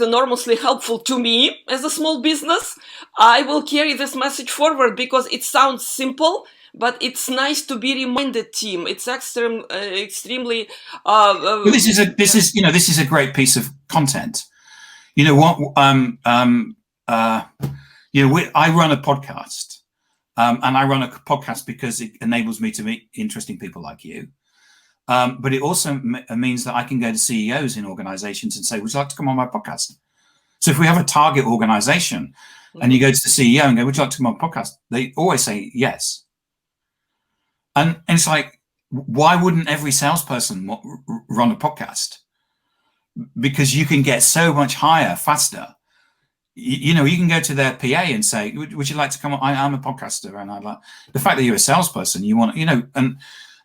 enormously helpful to me as a small business, I will carry this message forward because it sounds simple, but it's nice to be reminded, team. It's extremely. Well, this is a great piece of content. You know what? I run a podcast, and I run a podcast because it enables me to meet interesting people like you. But it also means that I can go to CEOs in organizations and say, would you like to come on my podcast? So if we have a target organization and you go to the CEO and go, would you like to come on my podcast? They always say yes. And it's like, why wouldn't every salesperson run a podcast? Because you can get so much higher faster. You can go to their PA and say, would you like to come on? I'm a podcaster, and I like the fact that you're a salesperson. You want,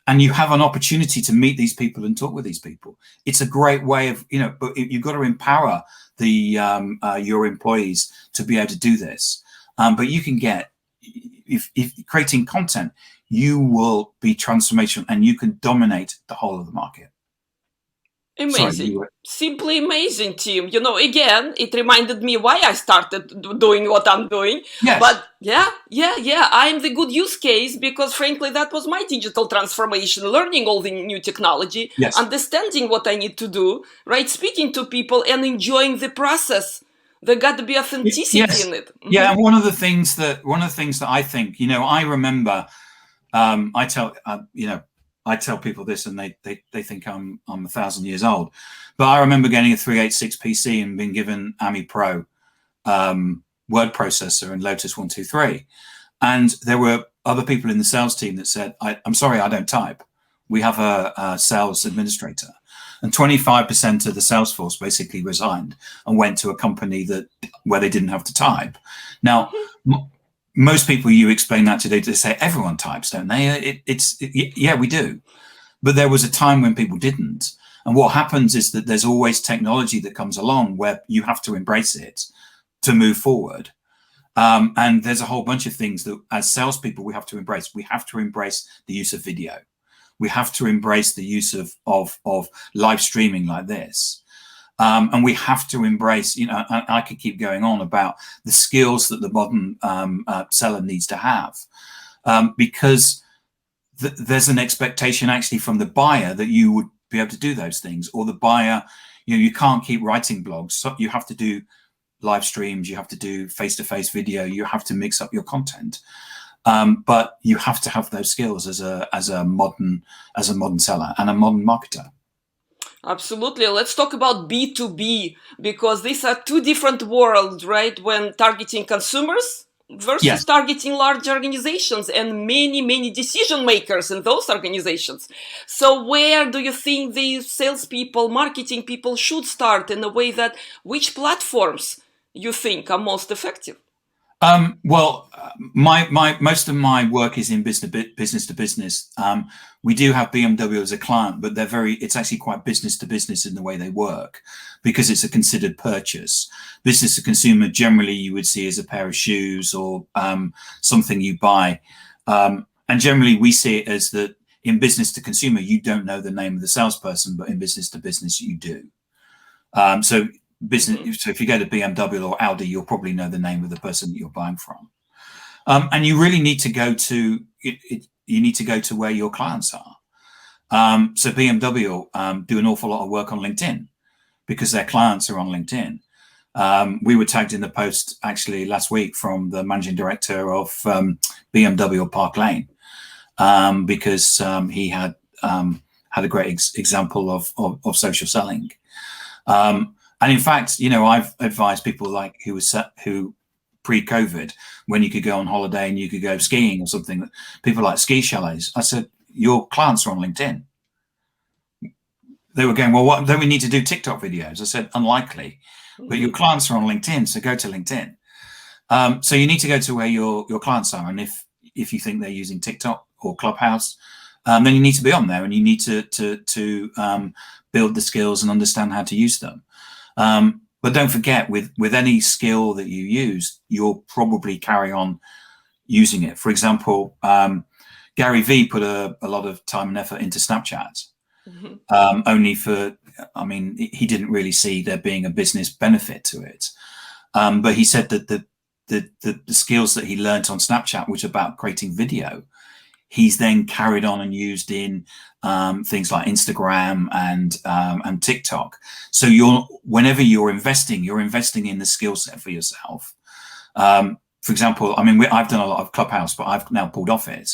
and you have an opportunity to meet these people and talk with these people. It's a great way of, but you've got to empower your employees to be able to do this. But you can get, if creating content, you will be transformational and you can dominate the whole of the market. Amazing. Sorry, simply amazing, team. Again, it reminded me why I started doing what I'm doing. Yes. But yeah, I'm the good use case because frankly, that was my digital transformation, learning all the new technology, yes. Understanding what I need to do, right? Speaking to people and enjoying the process. There got to be authenticity in it. Mm-hmm. Yeah, and one of the things that I think, I remember, I tell people this and they think I'm 1,000 years old, but I remember getting a 386 PC and being given AMI Pro word processor and Lotus 123. And there were other people in the sales team that said, I'm sorry, I don't type. We have a sales administrator. And 25% of the sales force basically resigned and went to a company where they didn't have to type. Now, most people you explain that to, they say everyone types, don't they? Yeah, we do. But there was a time when people didn't. And what happens is that there's always technology that comes along where you have to embrace it to move forward. And there's a whole bunch of things that as salespeople we have to embrace. We have to embrace the use of video. We have to embrace the use of live streaming like this. And we have to embrace, I could keep going on about the skills that the modern seller needs to have, because there's an expectation actually from the buyer that you would be able to do those things, or the buyer, you can't keep writing blogs. So you have to do live streams, you have to do face-to-face video, you have to mix up your content. But you have to have those skills as a modern seller and a modern marketer. Absolutely. Let's talk about B2B, because these are two different worlds, right? When targeting consumers versus targeting large organizations and many decision makers in those organizations. So where do you think the salespeople, marketing people should start in a way that which platforms you think are most effective? Most of my work is in business to business. We do have BMW as a client, but it's actually quite business to business in the way they work, because it's a considered purchase. Business to consumer, generally you would see as a pair of shoes or something you buy. And generally we see it as that in business to consumer, you don't know the name of the salesperson, but in business to business, you do. So if you go to BMW or Audi, you'll probably know the name of the person that you're buying from. And you really need to go to you need to go to where your clients are. So BMW do an awful lot of work on LinkedIn because their clients are on LinkedIn. We were tagged in the post actually last week from the managing director of BMW Park Lane, because he had a great example of social selling. And in fact, I've advised people like who pre-COVID, when you could go on holiday and you could go skiing or something, people like ski chalets. I said, your clients are on LinkedIn. They were going, well, what don't we need to do TikTok videos? I said, unlikely, but your clients are on LinkedIn, so go to LinkedIn. So you need to go to where your clients are, and if you think they're using TikTok or Clubhouse, then you need to be on there, and you need to build the skills and understand how to use them. But don't forget, with any skill that you use, you'll probably carry on using it. For example, Gary Vee put a lot of time and effort into Snapchat, only for I mean, he didn't really see there being a business benefit to it. But he said that the skills that he learnt on Snapchat, which are about creating video, he's then carried on and used in things like Instagram and TikTok. So whenever you're investing in the skill set for yourself. For example, I mean, I've done a lot of Clubhouse, but I've now pulled off it.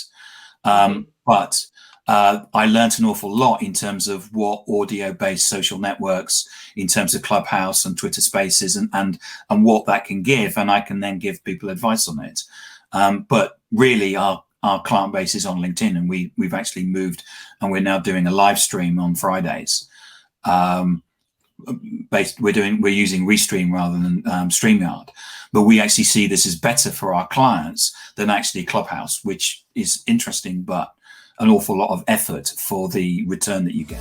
But I learned an awful lot in terms of what audio-based social networks, in terms of Clubhouse and Twitter Spaces, and what that can give, and I can then give people advice on it. But really, our client base is on LinkedIn, and we've actually moved, and we're now doing a live stream on Fridays. We're using Restream rather than StreamYard, but we actually see this as better for our clients than actually Clubhouse, which is interesting, but an awful lot of effort for the return that you get.